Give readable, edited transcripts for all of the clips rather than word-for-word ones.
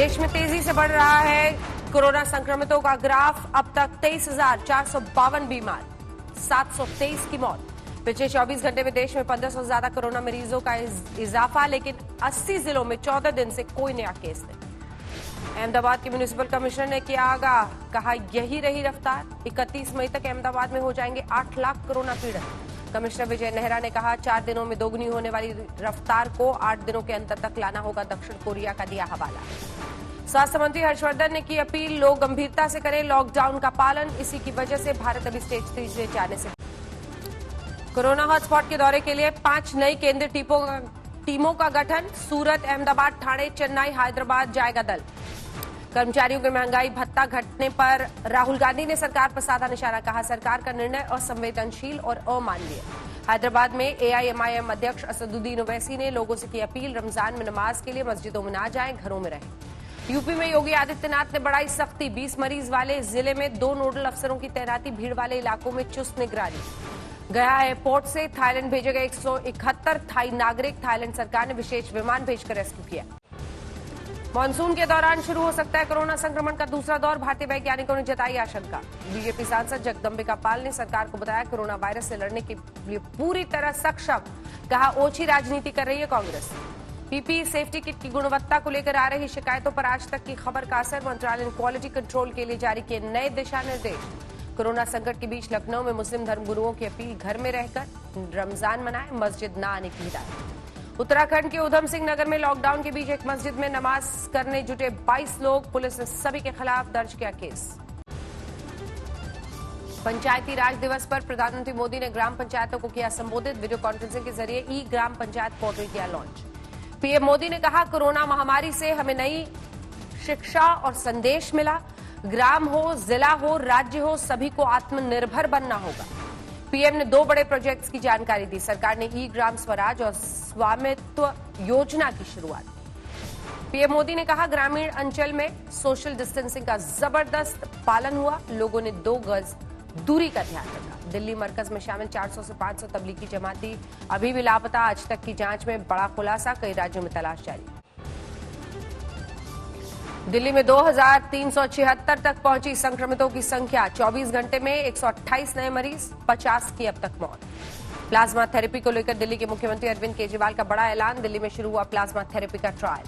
देश में तेजी से बढ़ रहा है कोरोना संक्रमितों का ग्राफ। अब तक 23,452 बीमार, 723 की मौत। पिछले 24 घंटे में देश में 1500 से ज्यादा कोरोना मरीजों का इजाफा, लेकिन 80 जिलों में 14 दिन से कोई नया केस नहीं। अहमदाबाद के म्युनिसिपल कमिश्नर ने किया आगाह, कहा यही रही रफ्तार, 31 मई तक अहमदाबाद में हो जाएंगे 8 लाख कोरोना पीड़ित। कमिश्नर विजय नेहरा ने कहा 4 दिनों में दोगुनी होने वाली रफ्तार को 8 दिनों के अंत तक लाना होगा। दक्षिण कोरिया का दिया हवाला। स्वास्थ्य मंत्री हर्षवर्धन ने की अपील, लोग गंभीरता से करें लॉकडाउन का पालन। इसी की वजह से भारत अभी स्टेज 3 से जाने से। कोरोना हॉटस्पॉट के दौरे के लिए 5 नई केंद्रीय टीमों का गठन। सूरत, अहमदाबाद, ठाणे, चेन्नई, हैदराबाद जाएगा दल। कर्मचारियों के महंगाई भत्ता घटने पर राहुल गांधी ने सरकार पर साधा निशाना, कहा सरकार का निर्णय असंवेदनशील और अमानवीय। हैदराबाद में एआईएमआईएम अध्यक्ष असदुद्दीन ओवैसी ने लोगों से की अपील, रमजान में नमाज के लिए मस्जिदों में ना जाएं, घरों में रहें। यूपी में योगी आदित्यनाथ ने बढ़ाई सख्ती, 20 मरीज वाले जिले में 2 नोडल अफसरों की तैनाती, भीड़ वाले इलाकों में चुस्त निगरानी। गया एयरपोर्ट से थाईलैंड भेजे गए 171 थाई नागरिक, थाईलैंड सरकार ने विशेष विमान भेजकर रेस्क्यू किया। मानसून के दौरान शुरू हो सकता है कोरोना संक्रमण का दूसरा दौर, भारतीय वैज्ञानिकों ने जताई आशंका। बीजेपी सांसद जगदम्बिका पाल ने सरकार को बताया कोरोना वायरस से लड़ने के लिए पूरी तरह सक्षम, कहा ओछी राजनीति कर रही है कांग्रेस। पीपीई सेफ्टी किट की गुणवत्ता को लेकर आ रही शिकायतों पर आज तक की खबर का असर, मंत्रालय ने क्वालिटी कंट्रोल के लिए जारी किए नए दिशा निर्देश। कोरोना संकट के बीच लखनऊ में मुस्लिम धर्मगुरुओं की अपील, घर में रहकर रमजान मनाएं, मस्जिद न आने की हिदायत। उत्तराखंड के उधम सिंह नगर में लॉकडाउन के बीच एक मस्जिद में नमाज करने जुटे 22 लोग, पुलिस ने सभी के खिलाफ दर्ज किया केस। पंचायती राज दिवस पर प्रधानमंत्री मोदी ने ग्राम पंचायतों को किया संबोधित, वीडियो कॉन्फ्रेंसिंग के जरिए ई ग्राम पंचायत पोर्टल किया लॉन्च। पीएम मोदी ने कहा कोरोना महामारी से हमें नई शिक्षा और संदेश मिला, ग्राम हो, जिला हो, राज्य हो, सभी को आत्मनिर्भर बनना होगा। पीएम ने 2 बड़े प्रोजेक्ट्स की जानकारी दी, सरकार ने ई ग्राम स्वराज और स्वामित्व योजना की शुरुआत। पीएम मोदी ने कहा ग्रामीण अंचल में सोशल डिस्टेंसिंग का जबरदस्त पालन हुआ, लोगों ने 2 गज दूरी का ध्यान रखा। दिल्ली मरकज में शामिल 400 से 500 तबलीगी जमाती अभी भी लापता, आज तक की जांच में बड़ा खुलासा, कई राज्यों में तलाश जारी। दिल्ली में 2376 तक पहुंची संक्रमितों की संख्या, 24 घंटे में 128 नए मरीज, 50 की अब तक मौत। प्लाज्मा थेरेपी को लेकर दिल्ली के मुख्यमंत्री अरविंद केजरीवाल का बड़ा ऐलान, दिल्ली में शुरू हुआ प्लाज्मा थेरेपी का ट्रायल।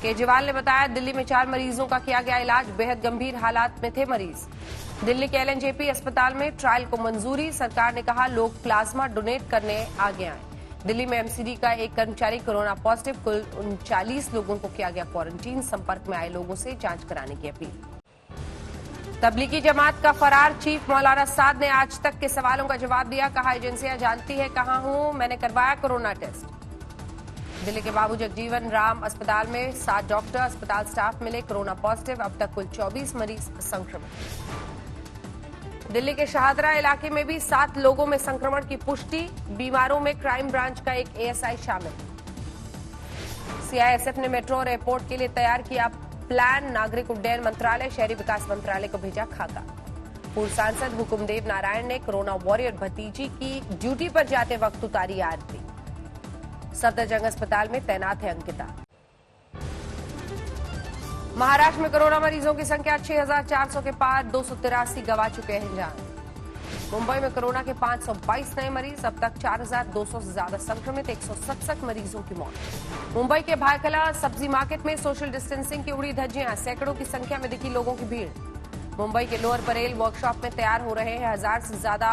केजरीवाल ने बताया दिल्ली में 4 मरीजों का किया गया इलाज, बेहद गंभीर हालात में थे मरीज। दिल्ली के एलएनजेपी अस्पताल में ट्रायल को मंजूरी, सरकार ने कहा लोग प्लाज्मा डोनेट करने आगे आए। दिल्ली में एमसीडी का एक कर्मचारी कोरोना पॉजिटिव, कुल 39 लोगों को किया गया क्वारंटीन, संपर्क में आए लोगों से जांच कराने की अपील। तबलीगी जमात का फरार चीफ मौलाना साद ने आज तक के सवालों का जवाब दिया, कहा एजेंसियां जानती है कहां हूं, मैंने करवाया कोरोना टेस्ट। दिल्ली के बाबू जगजीवन राम अस्पताल में 7 डॉक्टर, अस्पताल स्टाफ मिले कोरोना पॉजिटिव, अब तक कुल 24 मरीज संक्रमित। दिल्ली के शाहदरा इलाके में भी 7 लोगों में संक्रमण की पुष्टि, बीमारों में क्राइम ब्रांच का एक एएसआई शामिल। सीआईएसएफ ने मेट्रो और एयरपोर्ट के लिए तैयार किया प्लान, नागरिक उड्डयन मंत्रालय, शहरी विकास मंत्रालय को भेजा खाका। पूर्व सांसद हुकुमदेव नारायण ने कोरोना वॉरियर भतीजी की ड्यूटी पर जाते वक्त उतारी आरती। सफदरजंग अस्पताल में तैनात है अंकिता। महाराष्ट्र में कोरोना मरीजों की संख्या 6400 के पार, 283 गंवा चुके हैं जान। मुंबई में कोरोना के 522 नए मरीज, अब तक 4200 से ज्यादा संक्रमित, 167 मरीजों की मौत। मुंबई के भायखला सब्जी मार्केट में सोशल डिस्टेंसिंग की उड़ी धज्जियां, सैकड़ों की संख्या में दिखी लोगों की भीड़। मुंबई के लोअर परेल वर्कशॉप में तैयार हो रहे हैं 1000 से ज्यादा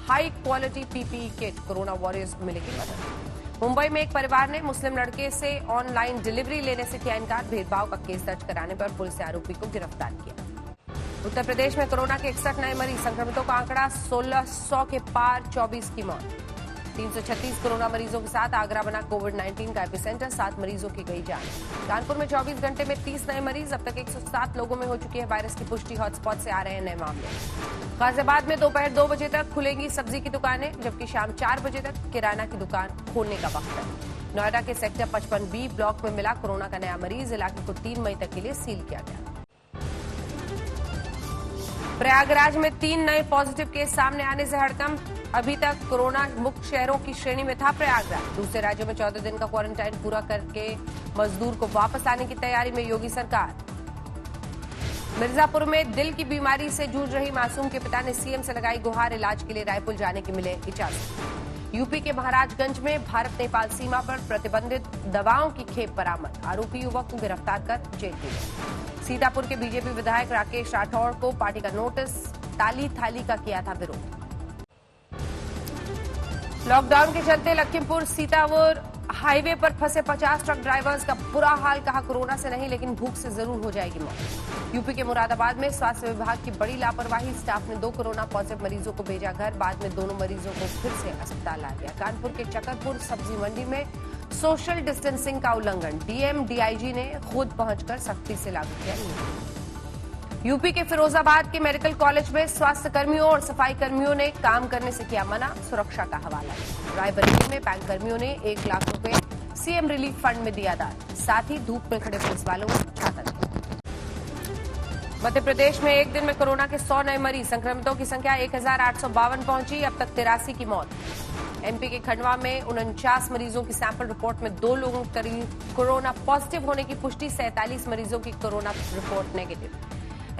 high quality PPE kit, corona warriors को मिलेगी मदद। मुंबई में एक परिवार ने मुस्लिम लड़के से ऑनलाइन डिलीवरी लेने से किया इनकार, भेदभाव का केस दर्ज कराने पर पुलिस ने आरोपी को गिरफ्तार किया। उत्तर प्रदेश में कोरोना के 61 नए मरीज, संक्रमितों का आंकड़ा 1600 के पार, 24 की मौत। 336 कोरोना मरीजों के साथ आगरा बना कोविड-19 का एपिसेंटर, 7 मरीजों की गई जान। कानपुर में 24 घंटे में 30 नए मरीज, अब तक 107 लोगों में हो चुकी है वायरस की पुष्टि, हॉटस्पॉट से आ रहे हैं नए मामले। गाजियाबाद में दोपहर 2 बजे तक खुलेंगी सब्जी की दुकानें, जबकि शाम 4 बजे तक किराना की दुकान खोलने का वक्त है। नोएडा के सेक्टर 55B ब्लॉक में मिला कोरोना का नया मरीज, इलाके को 3 मई तक के लिए सील किया गया। प्रयागराज में 3 नए पॉजिटिव केस सामने आने से हड़कंप। अभी तक कोरोना मुक्त शहरों की श्रेणी में था प्रयागराज। दूसरे राज्यों में 14 दिन का क्वारंटाइन पूरा करके मजदूर को वापस आने की तैयारी में योगी सरकार। मिर्जापुर में दिल की बीमारी से जूझ रही मासूम के पिता ने सीएम से लगाई गुहार। इलाज के लिए रायपुर जाने की मिले इजाजत। यूपी के महाराजगंज में भारत नेपाल सीमा पर प्रतिबंधित दवाओं की खेप बरामद। आरोपी युवक को गिरफ्तार कर जेल भेजा। सीतापुर के बीजेपी विधायक राकेश राठौड़ को पार्टी का नोटिस। ताली थाली का किया था विरोध। लॉकडाउन के चलते लखीमपुर सीतापुर हाईवे पर फंसे 50 ट्रक ड्राइवर्स का बुरा हाल। कहा कोरोना से नहीं लेकिन भूख से जरूर हो जाएगी मौत। यूपी के मुरादाबाद में स्वास्थ्य विभाग की बड़ी लापरवाही। स्टाफ ने 2 कोरोना पॉजिटिव मरीजों को भेजा घर। बाद में दोनों मरीजों को फिर से अस्पताल ला गया। कानपुर के चकरपुर सब्जी मंडी में सोशल डिस्टेंसिंग का उल्लंघन। डीएम डीआईजी ने खुद पहुंचकर सख्ती से लागू किया नियम। यूपी के फिरोजाबाद के मेडिकल कॉलेज में स्वास्थ्य कर्मियों और सफाई कर्मियों ने काम करने से किया मना। सुरक्षा का हवाला। रायबरेली में बैंक कर्मियों ने 1 लाख रुपए सीएम रिलीफ फंड में दिया दान। साथ ही धूप में खड़े पुलिस वालों को छाता दिया। मध्य प्रदेश में एक दिन में कोरोना के 100 नए मरीज। संक्रमितों की संख्या 1852 पहुंची। अब तक 83 की मौत। एमपी के खंडवा में 49 मरीजों की सैंपल रिपोर्ट में 2 लोगों की कोरोना पॉजिटिव होने की पुष्टि। 47 मरीजों की कोरोना रिपोर्ट नेगेटिव।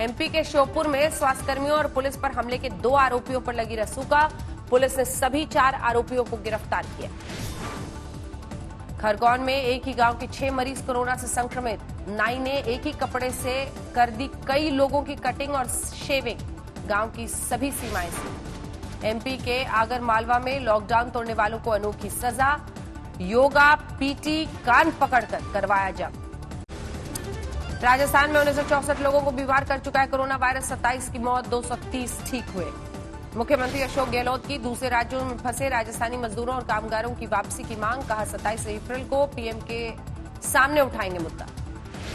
एमपी के श्योपुर में स्वास्थ्यकर्मियों और पुलिस पर हमले के 2 आरोपियों पर लगी रसूका। पुलिस ने सभी 4 आरोपियों को गिरफ्तार किया। खरगोन में एक ही गांव के 6 मरीज कोरोना से संक्रमित। नाई ने एक ही कपड़े से कर दी कई लोगों की कटिंग और शेविंग। गांव की सभी सीमाएं सील। एमपी के आगर मालवा में लॉकडाउन तोड़ने वालों को अनोखी सजा। योगा पीटी कान पकड़कर करवाया जब्त। राजस्थान में 1964 लोगों को बीमार कर चुका है कोरोना वायरस। 27 की मौत, 230 ठीक हुए। मुख्यमंत्री अशोक गहलोत की दूसरे राज्यों में फंसे राजस्थानी मजदूरों और कामगारों की वापसी की मांग। कहा 27 अप्रैल को पीएम के सामने उठाएंगे मुद्दा।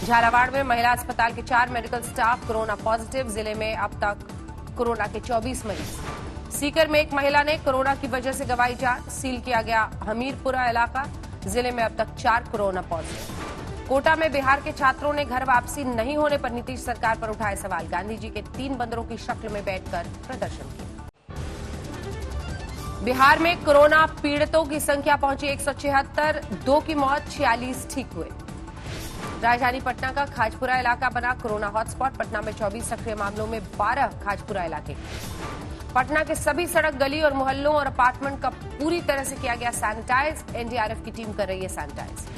झालावाड़ में महिला अस्पताल के 4 मेडिकल स्टाफ कोरोना पॉजिटिव। जिले में अब तक कोरोना के 24 मरीज। सीकर में एक महिला ने कोरोना की वजह से गंवाई जान। सील किया गया हमीरपुरा इलाका। जिले में अब तक 4 कोरोना पॉजिटिव। कोटा में बिहार के छात्रों ने घर वापसी नहीं होने पर नीतीश सरकार पर उठाए सवाल। गांधी जी के 3 बंदरों की शक्ल में बैठकर प्रदर्शन किया। बिहार में कोरोना पीड़ितों की संख्या पहुंची 176। 2 की मौत, 46 ठीक हुए। राजधानी पटना का खाजपुरा इलाका बना कोरोना हॉटस्पॉट। पटना में 24 सक्रिय मामलों में 12 खाजपुरा इलाके। पटना के सभी सड़क, गली और मोहल्लों और अपार्टमेंट का पूरी तरह से किया गया सैनिटाइज। एनडीआरएफ की टीम कर रही है सैनिटाइज।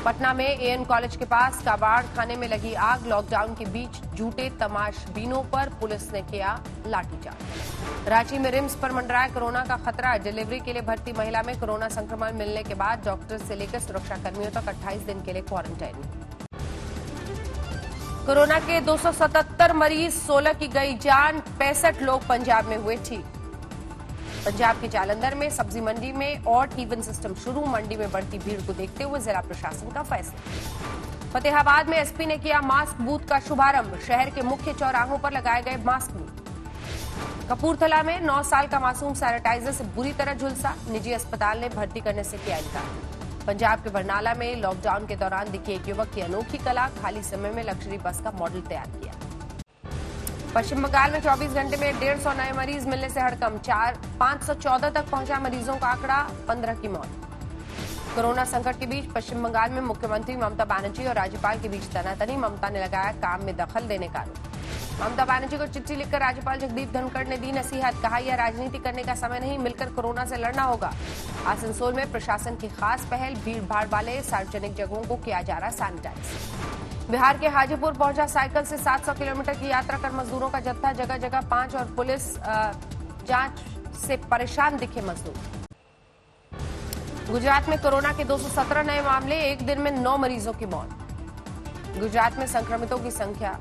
पटना में एएन कॉलेज के पास कबाड़ खाने में लगी आग। लॉकडाउन के बीच झूठे तमाशबीनों पर पुलिस ने किया लाठीचार्ज। रांची में रिम्स पर मंडराया कोरोना का खतरा। डिलीवरी के लिए भर्ती महिला में कोरोना संक्रमण मिलने के बाद डॉक्टर से लेकर सुरक्षा कर्मियों तक 28 दिन के लिए क्वारंटाइन। कोरोना के 277 मरीज, 16 की गई जान। 65 लोग पंजाब में हुए ठीक। पंजाब के जालंधर में सब्जी मंडी में ऑड इवन सिस्टम शुरू। मंडी में बढ़ती भीड़ को देखते हुए जिला प्रशासन का फैसला। फतेहाबाद में एसपी ने किया मास्क बूथ का शुभारंभ। शहर के मुख्य चौराहों पर लगाए गए मास्क बूथ। कपूरथला में 9 साल का मासूम सैनिटाइजर से बुरी तरह झुलसा। निजी अस्पताल ने भर्ती करने से किया इनकार। पंजाब के बरनाला में लॉकडाउन के दौरान दिखी एक युवक की अनोखी कला। खाली समय में लग्जरी बस का मॉडल तैयार किया। पश्चिम बंगाल में 24 घंटे में 150 नए मरीज मिलने से हड़कंप। 514 तक पहुंचा मरीजों का आंकड़ा। 15 की मौत। कोरोना संकट के बीच पश्चिम बंगाल में मुख्यमंत्री ममता बनर्जी और राज्यपाल के बीच तनातनी। ममता ने लगाया काम में दखल देने का आरोप। ममता बनर्जी को चिट्ठी लिखकर राज्यपाल जगदीप धनखड़ ने दी नसीहत। कहा यह राजनीति करने का समय नहीं, मिलकर कोरोना से लड़ना होगा। आसनसोल में प्रशासन की खास पहल। भीड़ भाड़ वाले सार्वजनिक जगहों को किया जा रहा सैनिटाइज। बिहार के हाजीपुर पहुंचा साइकिल से 700 किलोमीटर की यात्रा कर मजदूरों का जत्था। जगह जगह 5 और पुलिस जांच से परेशान दिखे मजदूर। गुजरात में कोरोना के 217 नए मामले। एक दिन में 9 मरीजों की मौत। गुजरात में संक्रमितों की संख्या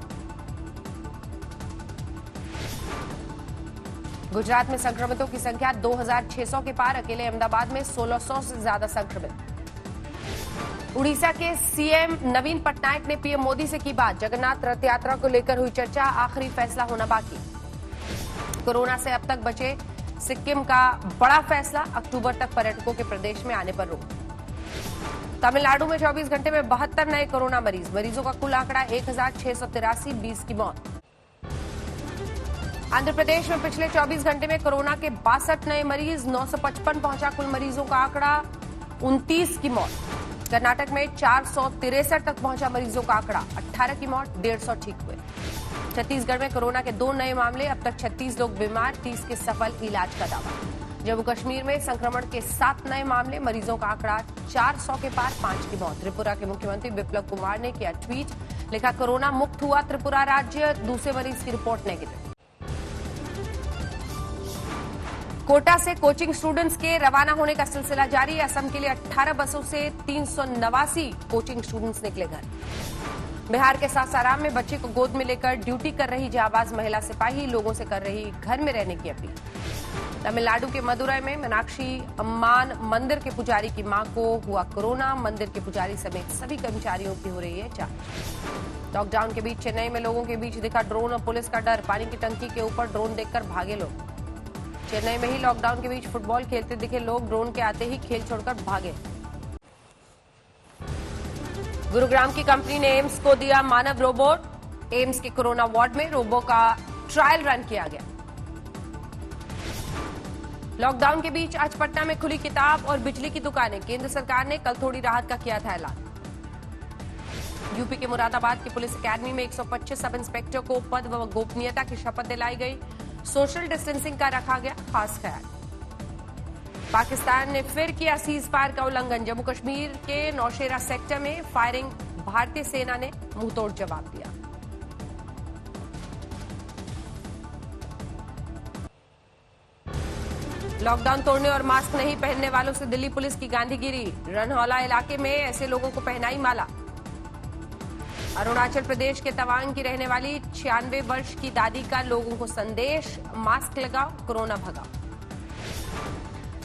2600 के पार। अकेले अहमदाबाद में 1600 से ज्यादा संक्रमित। उड़ीसा के सीएम नवीन पटनायक ने पीएम मोदी से की बात। जगन्नाथ रथ यात्रा को लेकर हुई चर्चा। आखिरी फैसला होना बाकी। कोरोना से अब तक बचे सिक्किम का बड़ा फैसला। अक्टूबर तक पर्यटकों के प्रदेश में आने पर रोक। तमिलनाडु में 24 घंटे में 72 नए कोरोना मरीज। मरीजों का कुल आंकड़ा 1683। 20 की मौत। आंध्र प्रदेश में पिछले 24 घंटे में कोरोना के 62 नए मरीज, 955 पहुंचा कुल मरीजों का आंकड़ा, 29 की मौत। कर्नाटक में 463 तक पहुंचा मरीजों का आंकड़ा, 18 की मौत, 150 ठीक हुए। छत्तीसगढ़ में कोरोना के 2 नए मामले, अब तक 36 लोग बीमार, 30 के सफल इलाज का दावा। जम्मू कश्मीर में संक्रमण के 7 नए मामले, मरीजों का आंकड़ा 400 के पार, 5 की मौत। त्रिपुरा के मुख्यमंत्री बिप्लब कुमार ने किया ट्वीट, लिखा कोरोना मुक्त हुआ त्रिपुरा राज्य, दूसरे मरीज की रिपोर्ट नेगेटिव। कोटा से कोचिंग स्टूडेंट्स के रवाना होने का सिलसिला जारी। असम के लिए 18 बसों से 389 कोचिंग स्टूडेंट्स निकले घर। बिहार के सासाराम में बच्चे को गोद में लेकर ड्यूटी कर रही जाबाज महिला सिपाही लोगों से कर रही घर में रहने की अपील। तमिलनाडु के मदुरई में मीनाक्षी अम्मान मंदिर के पुजारी की मां को हुआ कोरोना। मंदिर के पुजारी समेत सभी कर्मचारियों की हो रही है जांच। लॉकडाउन के बीच चेन्नई में लोगों के बीच दिखा ड्रोन और पुलिस का डर। पानी की टंकी के ऊपर ड्रोन देखकर भागे लोग। चेन्नई में ही लॉकडाउन के बीच फुटबॉल खेलते दिखे लोग, ड्रोन के आते ही खेल छोड़कर भागे। गुरुग्राम की कंपनी ने एम्स को दिया मानव रोबोट। एम्स के कोरोना वार्ड में रोबो का ट्रायल रन किया गया। लॉकडाउन के बीच आज पटना में खुली किताब और बिजली की दुकानें। केंद्र सरकार ने कल थोड़ी राहत का किया था ऐलान। यूपी के मुरादाबाद की पुलिस अकेडमी में 125 सब इंस्पेक्टर को पद व गोपनीयता की शपथ दिलाई गई। सोशल डिस्टेंसिंग का रखा गया खास ख्याल। पाकिस्तान ने फिर किया सीज फायर का उल्लंघन। जम्मू कश्मीर के नौशेरा सेक्टर में फायरिंग, भारतीय सेना ने मुंहतोड़ जवाब दिया। लॉकडाउन तोड़ने और मास्क नहीं पहनने वालों से दिल्ली पुलिस की गांधीगिरी। रनहौला इलाके में ऐसे लोगों को पहनाई माला। अरुणाचल प्रदेश के तवांग की रहने वाली 96 वर्ष की दादी का लोगों को संदेश, मास्क लगाओ, कोरोना भगाओ।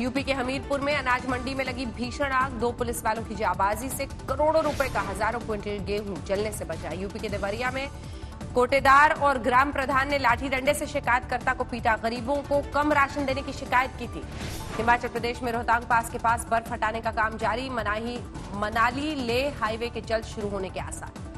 यूपी के हमीरपुर में अनाज मंडी में लगी भीषण आग। 2 पुलिस वालों की जाबाजी से करोड़ों रुपए का हजारों क्विंटल गेहूं जलने से बचा। यूपी के देवरिया में कोटेदार और ग्राम प्रधान ने लाठी डंडे से शिकायतकर्ता को पीटा। गरीबों को कम राशन देने की शिकायत की थी। हिमाचल प्रदेश में रोहतांग पास के पास बर्फ हटाने का काम जारी। मनाली ले हाईवे के जल्द शुरू होने के आसार।